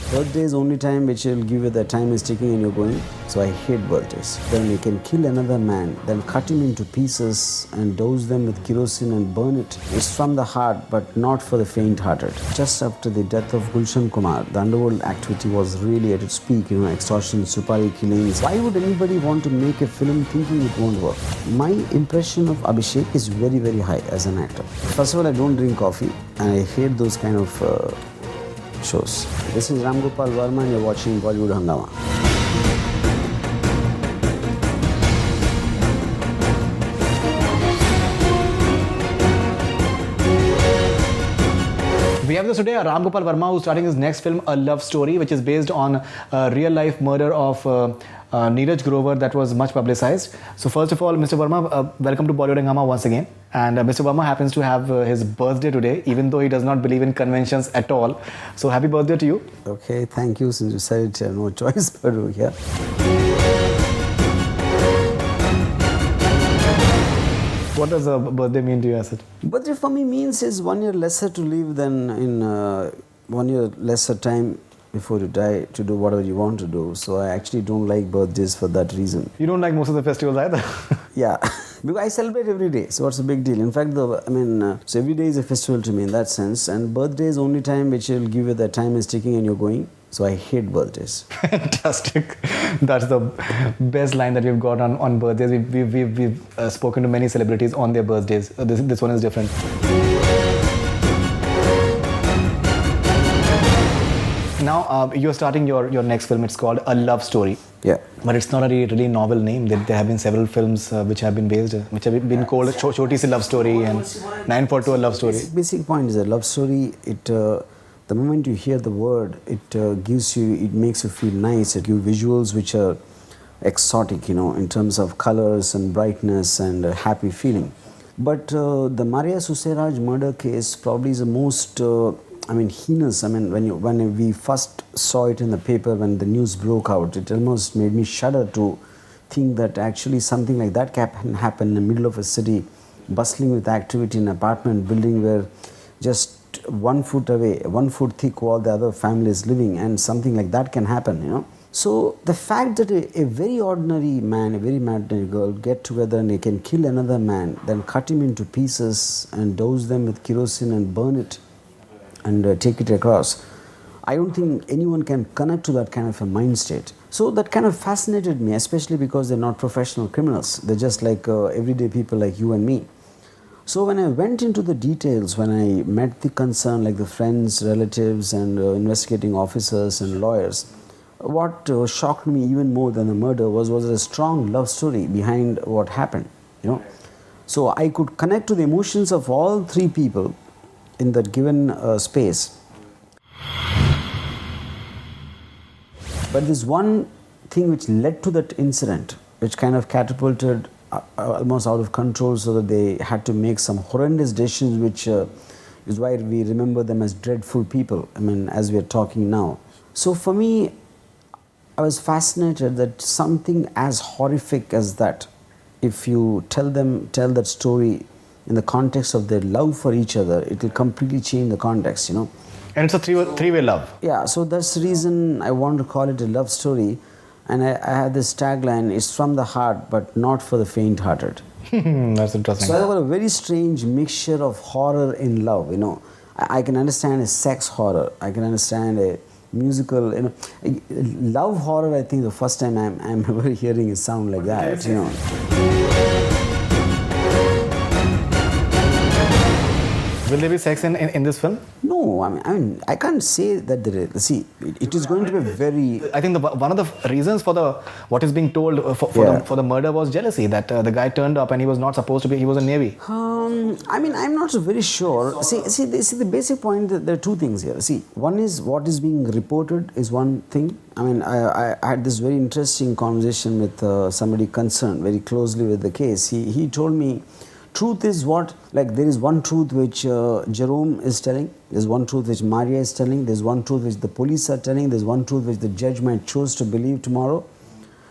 Birthday is only time which will give you that time is ticking and you're going. So I hate birthdays. Then you can kill another man, then cut him into pieces and dose them with kerosene and burn it. It's from the heart, but not for the faint-hearted. Just after the death of Gulshan Kumar, the underworld activity was really at its peak, extortion, supari killings. Why would anybody want to make a film thinking it won't work? My impression of Abhishek is very, very high as an actor. First of all, I don't drink coffee and I hate those kind of shows. This is Gopal Varma and you're watching Bollywood Hungama. We have this today, Gopal Varma, who's starting his next film, A Love Story, which is based on a real-life murder of Neeraj Grover that was much publicized. So first of all, Mr. Varma, welcome to Bollywood Hungama once again. And Mr. Varma happens to have his birthday today, even though he does not believe in conventions at all. So happy birthday to you. Okay, thank you. Since you said it, no choice but to here. What does a birthday mean to you, Asid? Birthday for me means is 1 year lesser to live than in 1 year lesser time before you die to do whatever you want to do. So I actually don't like birthdays for that reason. You don't like most of the festivals either? Yeah, because I celebrate every day. So what's the big deal? In fact, so every day is a festival to me in that sense. And birthday is only time which will give you that time is ticking and you're going. So I hate birthdays. Fantastic. That's the best line that we've got on birthdays. We've spoken to many celebrities on their birthdays. This one is different. Now, you're starting your next film. It's called A Love Story. Yeah. But it's not a really novel name. There have been several films which have been called Choti Si Love Story and 942 A Love Story. Basic point is a love story. The moment you hear the word, it makes you feel nice. It gives visuals which are exotic, in terms of colors and brightness and a happy feeling. But the Maria Suseraj murder case probably is the most, heinous. When we first saw it in the paper, when the news broke out, it almost made me shudder to think that actually something like that can happen in the middle of a city, bustling with activity in an apartment building where just 1 foot away, 1 foot thick wall, the other family is living, and something like that can happen, So the fact that a very ordinary man, a very ordinary girl get together and they can kill another man, then cut him into pieces and dose them with kerosene and burn it and take it across, I don't think anyone can connect to that kind of a mind state. So that kind of fascinated me, especially because they're not professional criminals. They're just like everyday people like you and me. So when I went into the details, when I met the concern, like the friends, relatives and investigating officers and lawyers, what shocked me even more than the murder was a strong love story behind what happened, So I could connect to the emotions of all three people in that given space. But there's one thing which led to that incident, which kind of catapulted almost out of control, so that they had to make some horrendous decisions, which is why we remember them as dreadful people, as we are talking now. So for me, I was fascinated that something as horrific as that, if you tell that story in the context of their love for each other, it will completely change the context, And it's a three-way love. Yeah, so that's the reason I want to call it a love story. And I had this tagline, it's from the heart, but not for the faint-hearted. That's interesting. So I got a very strange mixture of horror in love, I can understand a sex horror. I can understand a musical, love horror. I think the first time I'm ever hearing a sound like that, Will there be sex in this film? No, I can't say that there is. See, it is going to be very. I think one of the reasons for what is being told for the murder was jealousy. That the guy turned up and he was not supposed to be. He was in Navy. I'm not so very sure. See, the basic point. There are two things here. See, one is what is being reported is one thing. I had this very interesting conversation with somebody concerned very closely with the case. He told me, truth is what, there is one truth which Jerome is telling, there's one truth which Maria is telling, there's one truth which the police are telling, there's one truth which the judge might choose to believe tomorrow,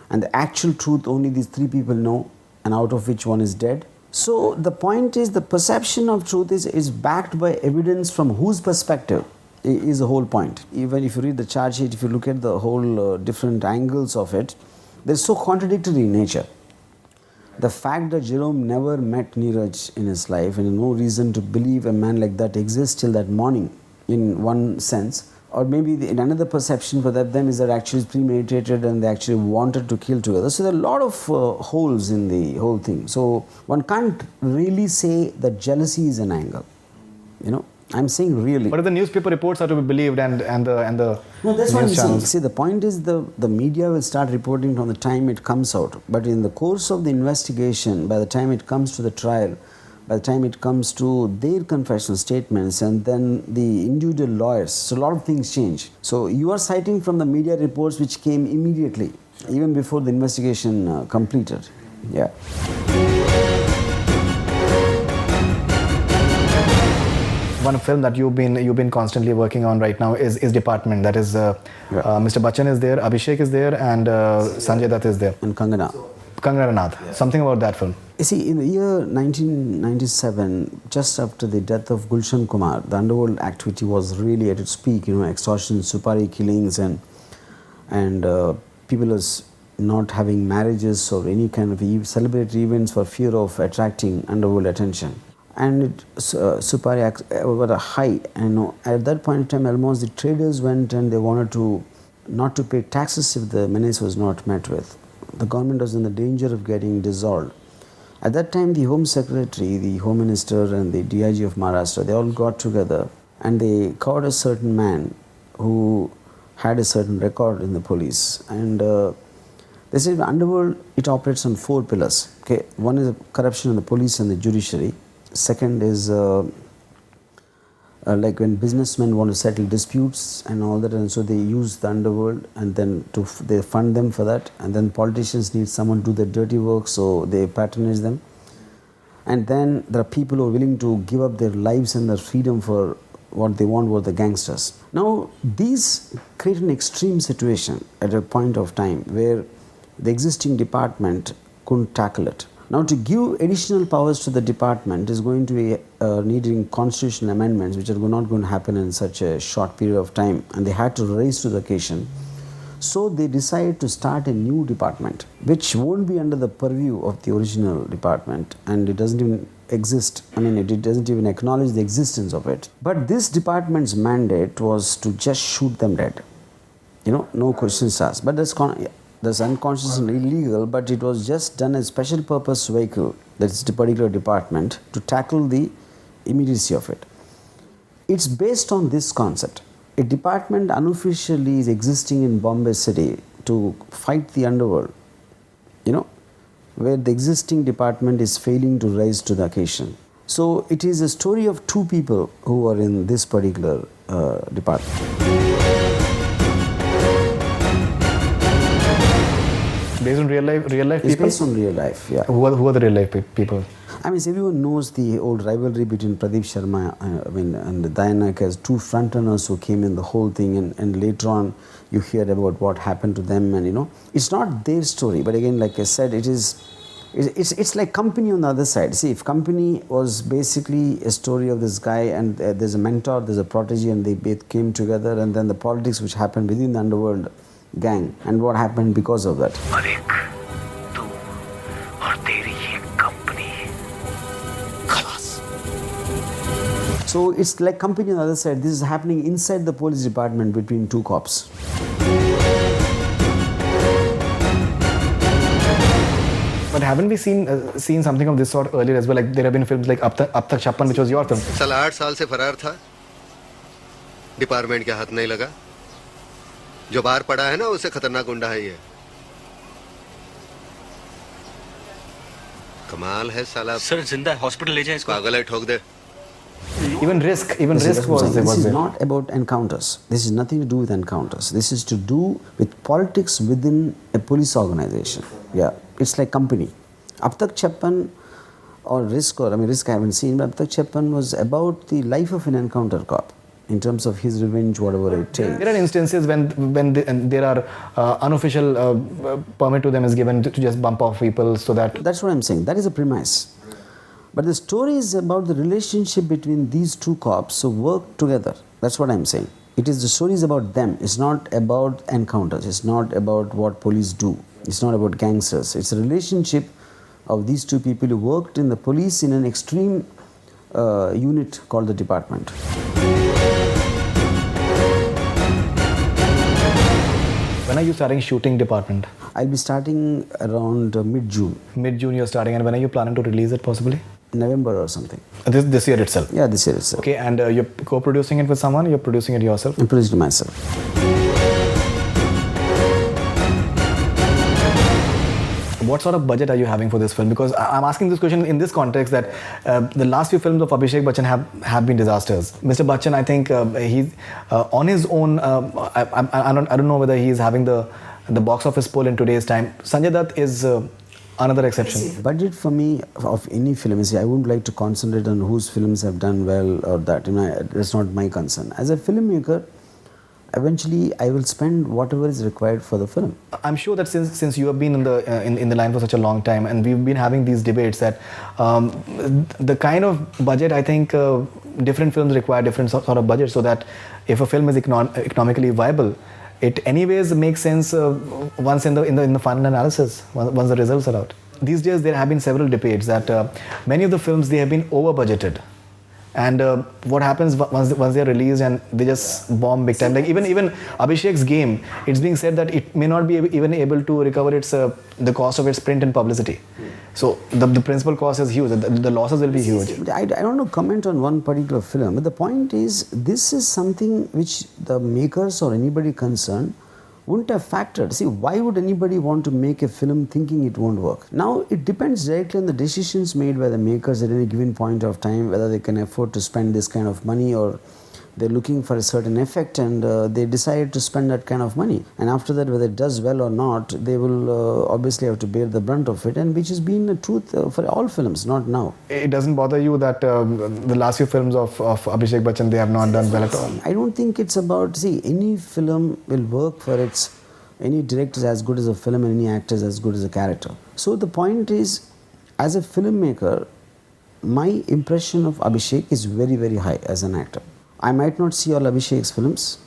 and the actual truth only these three people know, and out of which one is dead. So the point is, the perception of truth is backed by evidence from whose perspective? is the whole point. Even if you read the charge sheet, if you look at the whole different angles of it, they're so contradictory in nature. The fact that Jerome never met Neeraj in his life and no reason to believe a man like that exists till that morning in one sense, or maybe in another perception for them is that actually it's premeditated and they actually wanted to kill together. So there are a lot of holes in the whole thing. So one can't really say that jealousy is an angle. You know, I'm saying really. But if the newspaper reports are to be believed and the no, that's what I'm news saying. channels. See, the point is the media will start reporting from the time it comes out. But in the course of the investigation, by the time it comes to the trial, by the time it comes to their confessional statements and then the individual lawyers, so a lot of things change. So you are citing from the media reports which came immediately, even before the investigation completed. Yeah. One film that you've been constantly working on right now is Department. That is, Mr. Bachchan is there, Abhishek is there, and Sanjay Dutt is there. And Kangana. Kangana Ranaut. Yeah. Something about that film. You see, in the year 1997, just after the death of Gulshan Kumar, the underworld activity was really at its peak. You know, extortion, supari killings, and people was not having marriages or any kind of celebratory events for fear of attracting underworld attention. And supari were a high. And at that point in time, almost the traders went and they wanted to not to pay taxes if the menace was not met with. The government was in the danger of getting dissolved. At that time, the Home Secretary, the Home Minister and the DIG of Maharashtra, they all got together and they caught a certain man who had a certain record in the police. And they said the underworld, it operates on 4 pillars. Okay, one is corruption in the police and the judiciary. Second is like when businessmen want to settle disputes and all that, and so they use the underworld and then they fund them for that, and then politicians need someone to do the dirty work, so they patronage them. And then there are people who are willing to give up their lives and their freedom for what they want, were the gangsters. Now these create an extreme situation at a point of time where the existing department couldn't tackle it. Now, to give additional powers to the department is going to be needing constitutional amendments, which are not going to happen in such a short period of time, and they had to rise to the occasion. So they decided to start a new department, which won't be under the purview of the original department, and it doesn't even exist. I mean, it doesn't even acknowledge the existence of it. But this department's mandate was to just shoot them dead. You know, no questions asked. But that's unconscious and illegal, but it was just done as special purpose vehicle, that's the particular department, to tackle the immediacy of it. It's based on this concept. A department unofficially is existing in Bombay city to fight the underworld, you know, where the existing department is failing to rise to the occasion. So it is a story of 2 people who are in this particular department. Based on real life people? It's based on real life, yeah. Who are the real life people? I mean, everyone knows the old rivalry between Pradeep Sharma and Dayanak as 2 frontrunners who came in the whole thing, and later on you hear about what happened to them, and you know, it's not their story, but again, like I said, it's like Company on the other side. See, if Company was basically a story of this guy and there's a mentor, there's a protege, and they both came together, and then the politics which happened within the underworld gang and what happened because of that. So it's like Company on the other side. This is happening inside the police department between 2 cops. But haven't we seen something of this sort earlier as well? Like there have been films like Ab Tak Chappan, which was your film. साला 8 साल से फरार था, department के हाथ नहीं लगा. जो बाहर पड़ा है ना, उससे खतरनाक गुंडा है ये. कमाल है साला. सर जिंदा है, हॉस्पिटल ले जाएं इसको. पागल है, ठोक दे. Even risk was there. This is not about encounters. This is nothing to do with encounters. This is to do with politics within a police organization. Yeah, it's like Company. Ab Tak Chappan or Risk, Risk I haven't seen, but Ab Tak Chappan was about the life of an encounter cop, in terms of his revenge, whatever it takes. There are instances when there are unofficial permit to them is given to just bump off people, so that... That's what I'm saying. That is a premise. But the story is about the relationship between these 2 cops who work together. That's what I'm saying. It is the stories about them. It's not about encounters. It's not about what police do. It's not about gangsters. It's a relationship of these two people who worked in the police in an extreme unit called the department. When are you starting shooting department? I'll be starting around mid-June. Mid-June you're starting, and when are you planning to release it possibly? November or something. This year itself? Yeah, this year itself. Okay, and you're co-producing it with someone, you're producing it yourself? I'm producing it myself. What sort of budget are you having for this film? Because I'm asking this question in this context that the last few films of Abhishek Bachchan have been disasters. Mr. Bachchan, I think he's on his own. I don't know whether he's having the box office pull in today's time. Sanjay Dutt is another exception. Budget for me of any film is, I wouldn't like to concentrate on whose films have done well or that. That's not my concern. As a filmmaker, eventually I will spend whatever is required for the film. I'm sure that since you have been in the line for such a long time, and we've been having these debates that the kind of budget, I think different films require different sort of budget, so that if a film is economically viable, it anyways makes sense once in the final analysis, once the results are out. These days there have been several debates that many of the films, they have been over budgeted. And what happens once they are released and they just bomb big time? Like even Abhishek's Game, it's being said that it may not be even able to recover its the cost of its print and publicity. So the principal cost is huge. The losses will be huge. I don't want to comment on one particular film, but the point is, this is something which the makers or anybody concerned wouldn't have factored. See, why would anybody want to make a film thinking it won't work? Now, it depends directly on the decisions made by the makers at any given point of time, whether they can afford to spend this kind of money, or they're looking for a certain effect and they decide to spend that kind of money. And after that, whether it does well or not, they will obviously have to bear the brunt of it, and which has been the truth for all films, not now. It doesn't bother you that the last few films of Abhishek Bachchan, they have not done well at all? I don't think it's about, see, any film will work for any director is as good as a film and any actor is as good as a character. So the point is, as a filmmaker, my impression of Abhishek is very, very high as an actor. I might not see all Abhishek's films,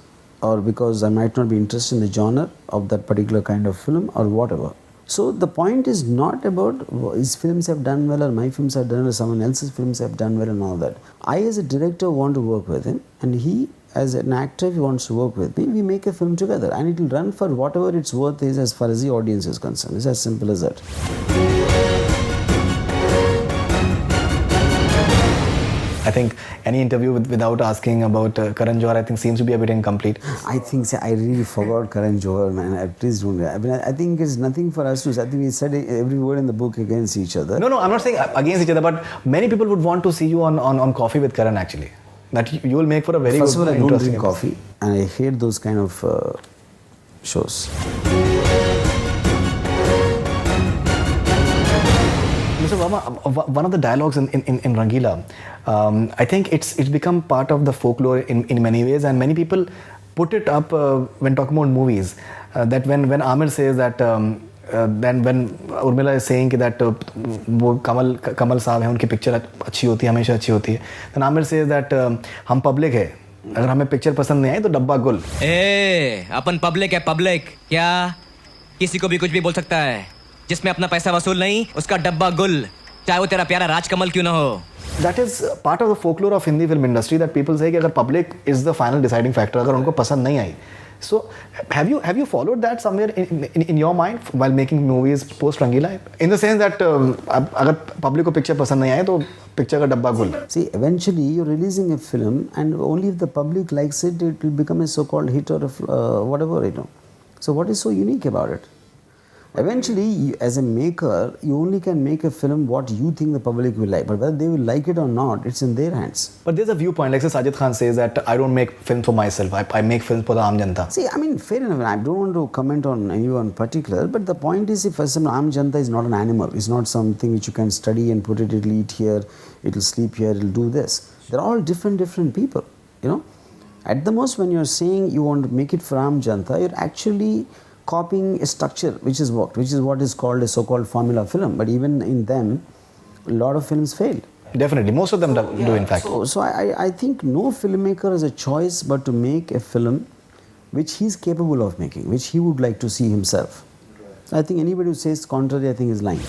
or because I might not be interested in the genre of that particular kind of film or whatever. So the point is not about his films have done well or my films have done well or someone else's films have done well and all that. I as a director want to work with him, and he as an actor, if he wants to work with me, we make a film together, and it will run for whatever its worth is as far as the audience is concerned. It's as simple as that. I think any interview without asking about Karan Johar, I think, seems to be a bit incomplete. I think, I really forgot Karan Johar, man. Please don't. I think it's nothing for us to say. I think we said every word in the book against each other. No, I'm not saying against each other, but many people would want to see you on Coffee with Karan, actually. That you will make for a very First good, of all, I don't interesting drink coffee, and I hate those kind of shows. Mr. Varma, one of the dialogues in Rangila, I think it's become part of the folklore in many ways, and many people put it up when talking about movies. That when Amir says that, then when Urmila is saying that वो कमल साहब हैं, उनकी picture अच्छी होती है, हमेशा अच्छी होती है, then Amir says that हम पब्लिक है, अगर हमें पिक्चर पसंद नहीं आई तो डब्बा गुल. अपन पब्लिक है, पब्लिक क्या किसी को भी कुछ भी बोल सकता है, जिसमें अपना पैसा वसूल नहीं उसका डब्बा गुल, चाहे वो तेरा प्यारा राजकमल क्यों ना हो. That is part of the folklore of Hindi film industry, that people say कि अगर public is the final deciding factor, अगर उनको पसंद नहीं आई. So have you followed that somewhere in your mind while making movies post Rangila, in the sense that अगर public को picture पसंद नहीं आए तो picture का डब्बा गुल? See, eventually you're releasing a film, and only if the public likes it, it will become a so-called hit or whatever, So what is so unique about it? Eventually, as a maker, you only can make a film what you think the public will like. But whether they will like it or not, it's in their hands. But there's a viewpoint, like Sajid Khan says, that I don't make films for myself. I make films for the Aam Janta. See, I mean, fair enough. I don't want to comment on anyone particular. But the point is, if Aam Janta is not an animal, it's not something which you can study and put it, it'll eat here, it'll sleep here, it'll do this. They're all different people, At the most, when you're saying you want to make it for Aam Janta, you're actually copying a structure which is what is called a so-called formula film. But even in them, a lot of films failed. Definitely, most of them do in fact. So I think no filmmaker has a choice but to make a film which he's capable of making, which he would like to see himself. I think anybody who says contrary, I think is lying.